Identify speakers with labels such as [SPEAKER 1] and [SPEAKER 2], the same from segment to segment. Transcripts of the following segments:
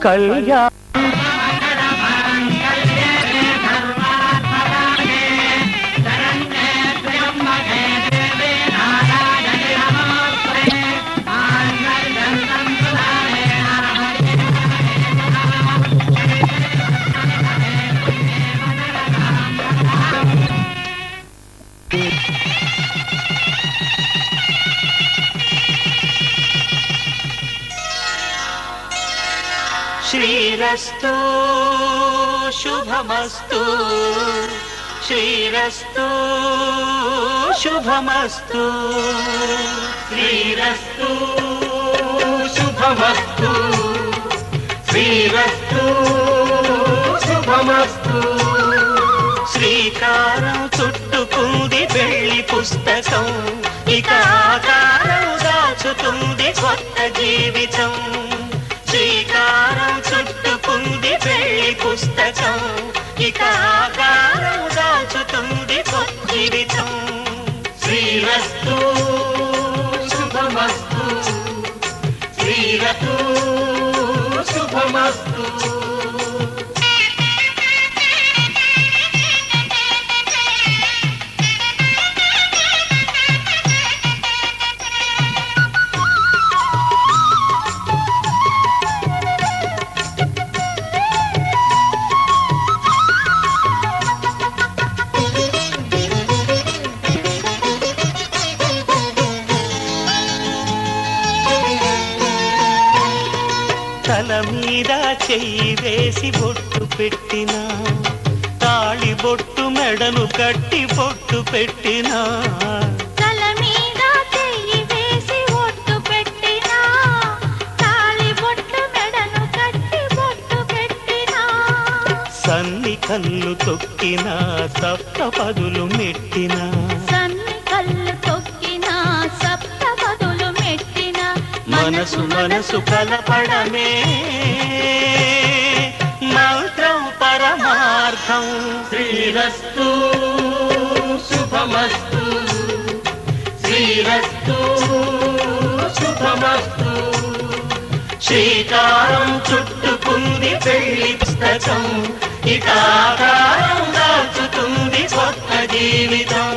[SPEAKER 1] కళ్యాణ
[SPEAKER 2] శ్రీరస్తు శుభమస్తు శ్రీరస్తు శుభమస్తు శ్రీరస్తు శుభమస్తు శ్రీరస్తు శుభమస్తు శ్రీకారం చుట్టుకుంది పెళ్లి పుస్తకం ఇక ఆకారం దాచుతుంది కొత్త జీవితం శ్రీకారం చుట్టుకుంది పెళ్లి పుస్తకం ఇక ఆకారం దాచుతుంది కొత్త జీవితం శ్రీరస్తు శుభమస్తు శ్రీరస్తు శుభమస్తు తల మీద చెయ్యి వేసి బొట్టు పెట్టినా తాళి బొట్టు మెడను కట్టి బొట్టు పెట్టినా
[SPEAKER 3] తల మీద చెయ్యి వేసి బొట్టు పెట్టినా తాళి బొట్టు మెడను కట్టి బొట్టు పెట్టినా
[SPEAKER 2] సన్ని కళ్ళు తొక్కినా సప్త పదులు మెట్టినా
[SPEAKER 3] సన్ని కళ్ళు తొక్కినా సప్త పదులు మెట్టినా
[SPEAKER 2] మనసు మనసు కలపడమే మంత్రం పరమార్థం శ్రీరస్తు శుభమస్తు శ్రీరస్తు శుభమస్తు శ్రీకారం చుట్టుకుంది పెళ్లి పుస్తకం ఇక ఆకారం దాచుతుంది కొత్త జీవితం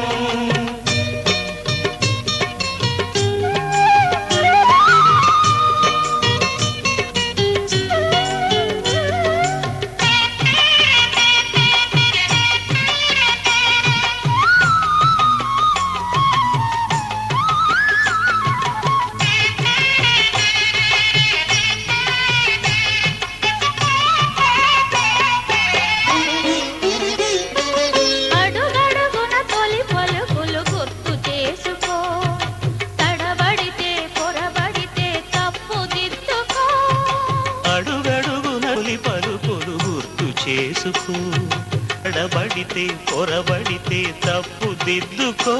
[SPEAKER 2] అడబడితే పొరబడితే తప్పు దిద్దుకో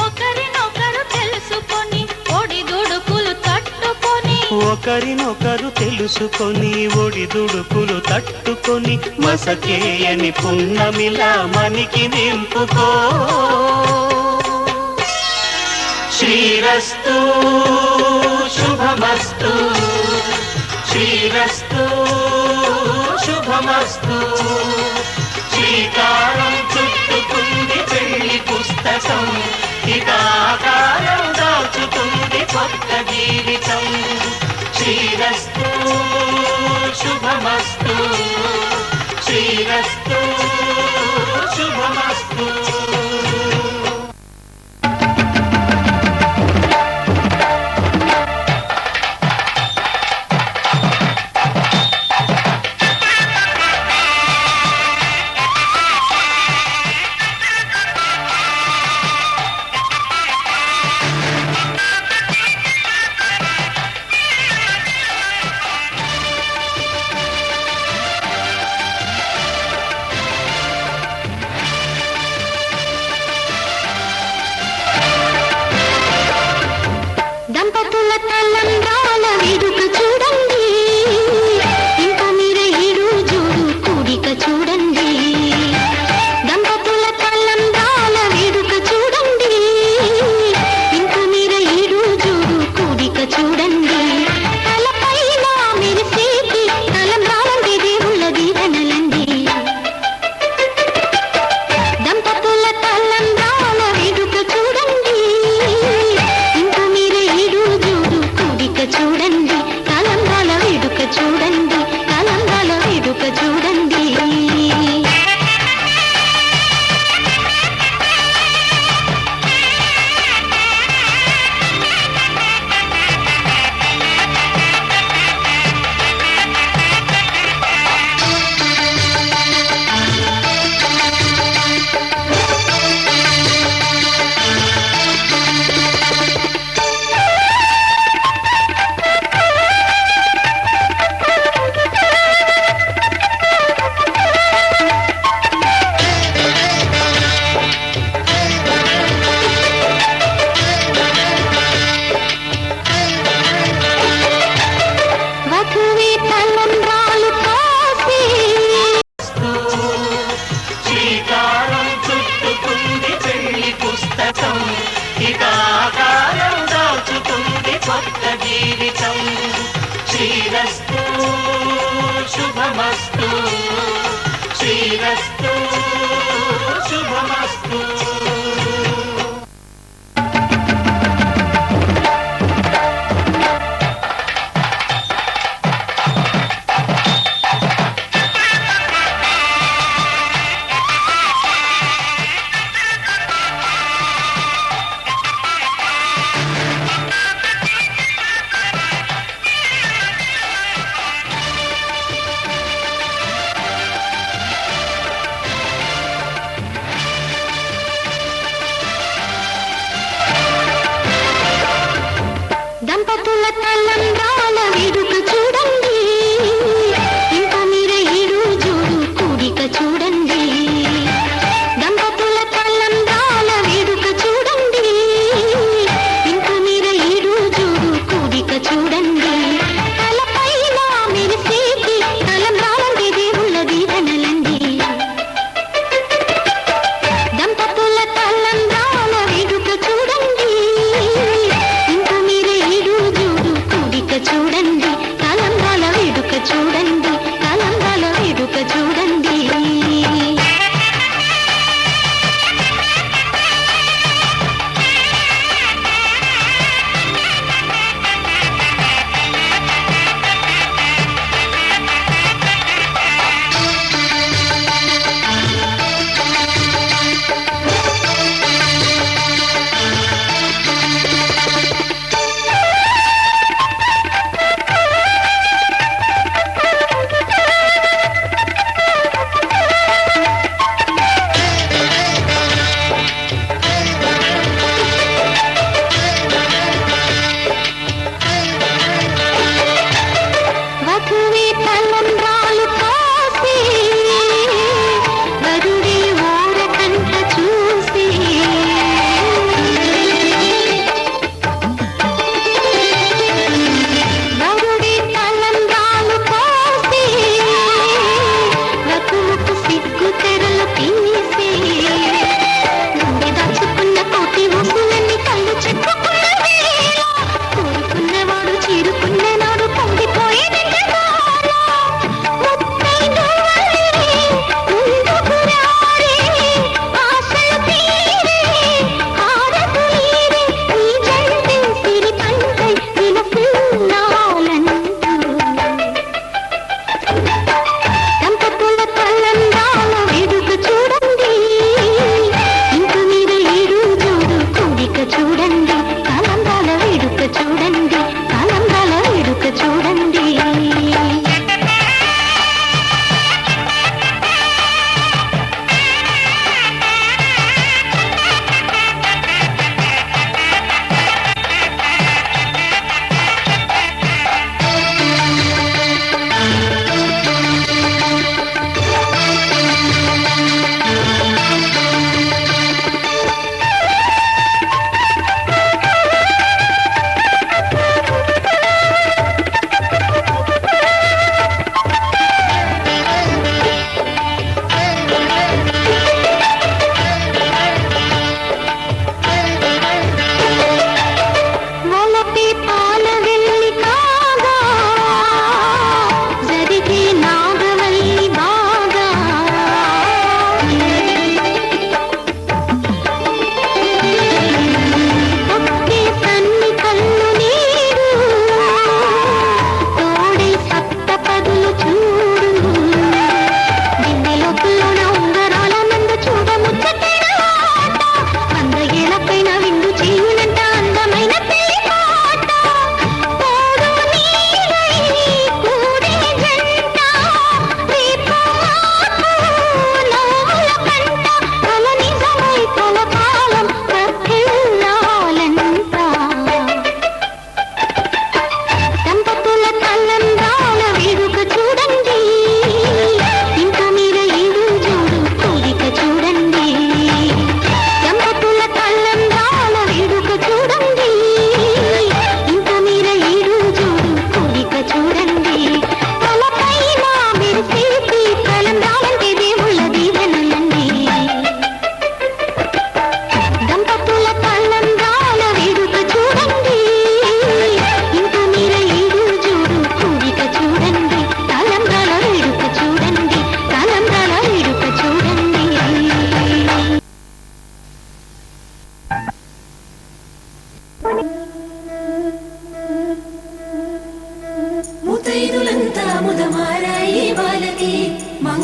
[SPEAKER 3] ఒకరినొకరు తెలుసుకొని ఒడిదుడుకులు తట్టుకొని
[SPEAKER 2] ఒకరినొకరు తెలుసుకొని ఒడిదుడుకులు తట్టుకొని మసకేయని పున్నమిలా మనికి నింపుకో శ్రీరస్తు శుభమస్తు శ్రీరస్తు శుభమస్తు శ్రీకారం చుట్టుకుంది పెళ్లి పుస్తకం ఇక ఆకారం దాచుతుంది కొత్త జీవితం శ్రీరస్తు శుభమస్తు శ్రీరస్తు శుభమస్తు శుభమస్తు శ్రీరస్తు శుభమస్తు.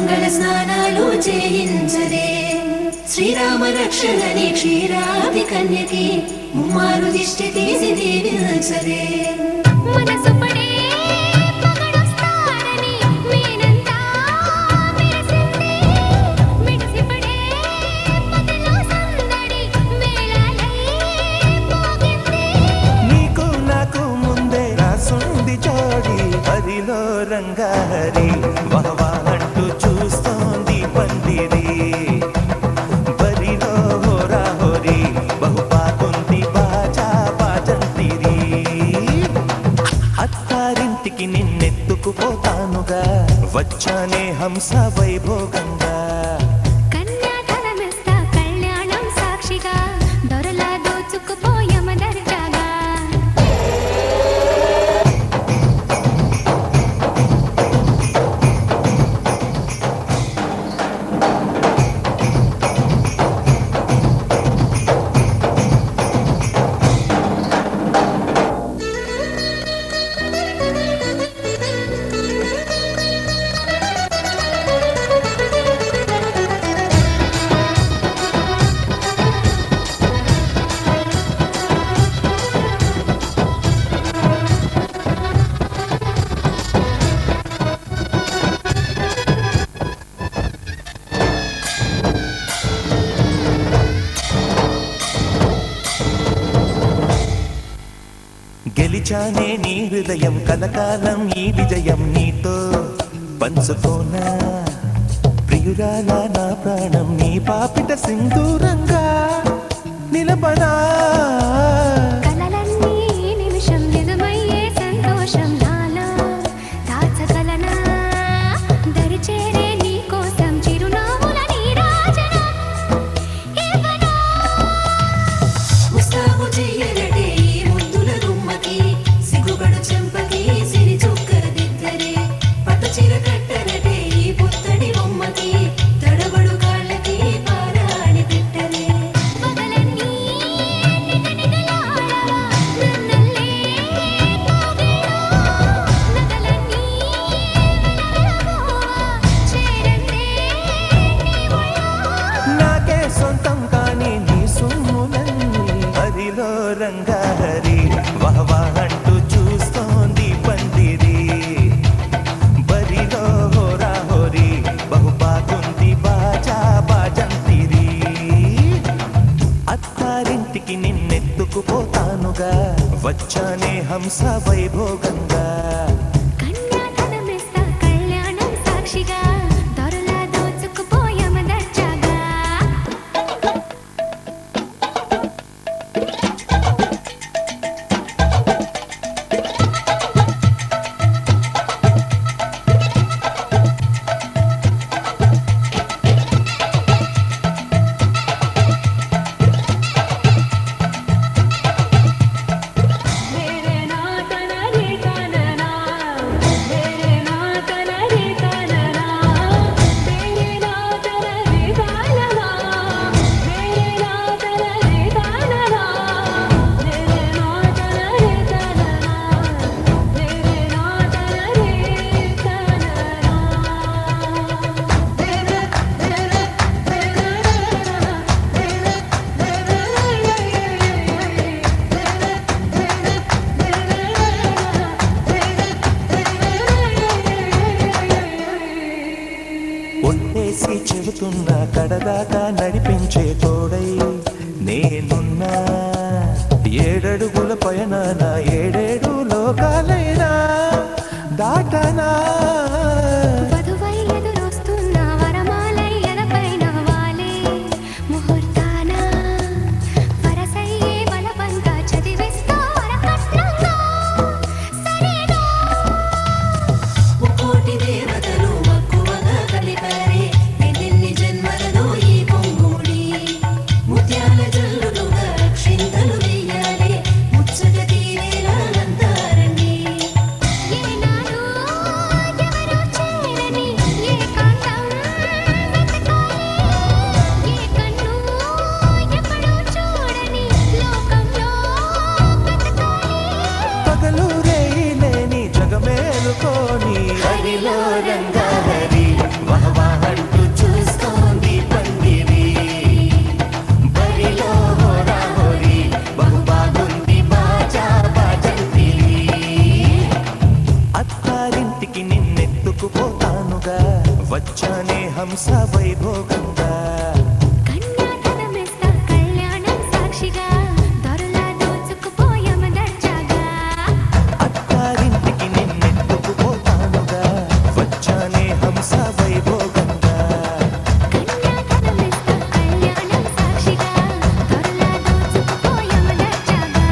[SPEAKER 1] మంగళ స్నానాలు చేయించరే శ్రీరామ రక్షణని క్షీరాది కన్యకి ముమ్మారు దిష్టి తీసి దీవించరే మనసు పడే పగడొస్తారని మేనంతా మెరిసింది మిడిసిపడే పగలో సందడి మేళాలై మోగింది
[SPEAKER 4] నీకు నాకు ముందే రాసుంది జోడి హరిలో రంగాహరి వహవా అంటూ చూస్తోంది పందిరి బరిలో హోరా హోరి బహుపాకుంది బాజా బాజంతిరి అత్తారింటికి నిన్నెత్తుకుపోతానుగా వచ్చానే హంస వైభోగంగా
[SPEAKER 1] కన్యాధనమిస్తా కళ్యాణం సాక్షిగా దొరలా దోచుకుపోయమ దర్జాగా
[SPEAKER 4] గెలిచానే నీ హృదయం కలకాలం ఈ విజయం నీతో పంచుకోనా ప్రియురాల నా ప్రాణం నీ పాపిట సింధూరంగా నిలబడా
[SPEAKER 1] కలలన్నీ నిమిషం నిజమయ్యే సంతోషం నాలో దాచగలనా దరిచేరే నీ కోసం చిరునవ్వుల నీరాజనం ఇవ్వనా ముస్తాబు చెయ్యరటే ఈ ముద్దుల గుమ్మకి సిగ్గుపడు చెంపకి సిరి చుక్కదిద్దరే పట్టు చీర కట్టరటే ఈ పుత్తడి బొమ్మకి తడబడు కాళ్ళకి పారాణి పెట్టరే పగలన్నీ నిగనిగలాడవా నన్నల్లే పోగేయో నగలన్నీ విలవిలబోవా చేరందే నీ ఒళ్ళో
[SPEAKER 4] నాకే సొంతం కాని నీ సొమ్ములన్నీ హరిలో రంగాహరి వహవా అంటూ చూస్తోంది పందిరి బరిలో హోరా హోరి బహుపాకుంది బాజా బాజంతిరి అత్తారింటికి నిన్నెత్తుకుపోతానుగా వచ్చానే హంస వైభోగంగా
[SPEAKER 1] కన్యాధనమిస్తా కళ్యాణం సాక్షిగా దొరలా దోచుకుపోయమ దర్జాగా
[SPEAKER 3] मेरे ना तना रे तना मेरे ना तना रे तना मेरे ना तना रे तना मेरे ना तना रे तना मेरे ना तना रे तना मेरे ना तना
[SPEAKER 4] ఒట్టేసి చెబుతున్నా కడదాకా నడిపించే తోడై నేనున్నా ఏడడుగుల పయన నా ఏడేడు లోకాలైనా దాటనా
[SPEAKER 1] వధువై ఎదురొస్తున్న వరమాలై ఎదపైన వాలే ముహూర్తాన వరసయ్యే బలవంత చదివిస్తా వరకట్నంగా సరేనా ముకోటి దేవతలు మక్కువగా కలిపారే ఎన్నెన్ని జన్మలలో ఈ పొంగుడి ముత్యాల జల్లులుగా క్షింతలు వేయాలే ముచ్చట తీరేలా అంతారండి
[SPEAKER 4] వచ్చానే హంస వైభోగంగా
[SPEAKER 1] కన్యాధనమిస్తా కళ్యాణం సాక్షిగా దొరలా దోచుకుపోయామ దర్జాగా
[SPEAKER 4] అత్తారింటికి నిన్నెత్తుకుపోతానుగా వచ్చానే హంస వైభోగంగా
[SPEAKER 1] కన్యాధనమిస్తా కళ్యాణం సాక్షిగా దొరలా దోచుకుపోయామ దర్జాగా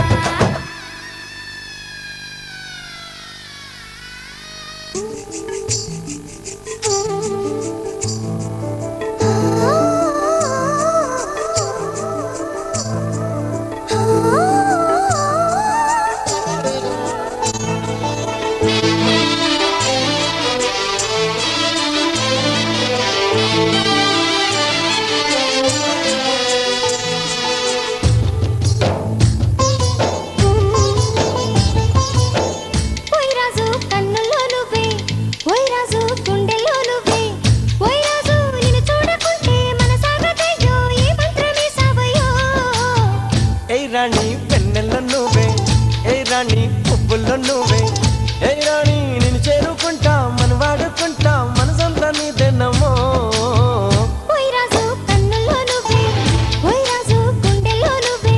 [SPEAKER 1] ఓయ్ రాజు కన్నుల్లో నువ్వే ఓయ్ రాజు గుండెల్లో నువ్వే ఓయ్ రాజు నిన్ను చూడకుంటే మనసాగదయ్యో ఈ మంత్రమే సావయ్యో
[SPEAKER 5] ఏయ్ రాణి పెన్నెల్లో నువ్వే ఏయ్ రాణి పువ్వుల్లో నువ్వే ఏయ్ రాణి నేను చేరుకుంటా మనం వాడుకుంటా మనసంతా నీదేనమ్మో
[SPEAKER 1] ఓయ్ రాజు కన్నుల్లో నువ్వే ఓయ్ రాజు గుండెల్లో నువ్వే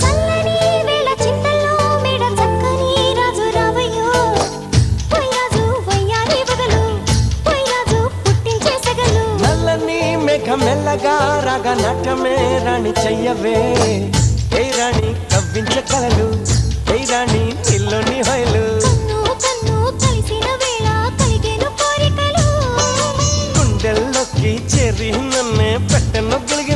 [SPEAKER 1] చల్లని వేళ చింతల్లో మేడ చక్కని రాజు రావయ్యో ఓయ్ రాజు వయ్యారి బగలు ఓయ్ రాజు పుట్టించే సగలు
[SPEAKER 5] నల్లని మేఘం మెల్లగా రాగా నాట్యమే రాణి చెయ్యవే ఏయ్ రాణి కవ్వించ కలలు ఏయ్ రాణి ఇల్లుని హొయలు
[SPEAKER 1] కన్ను కన్ను కలిసిన వేళ కలిగేను కోరికలు
[SPEAKER 5] గుండెల్లోకి చేరి నన్నే పెట్టెను గిలిగి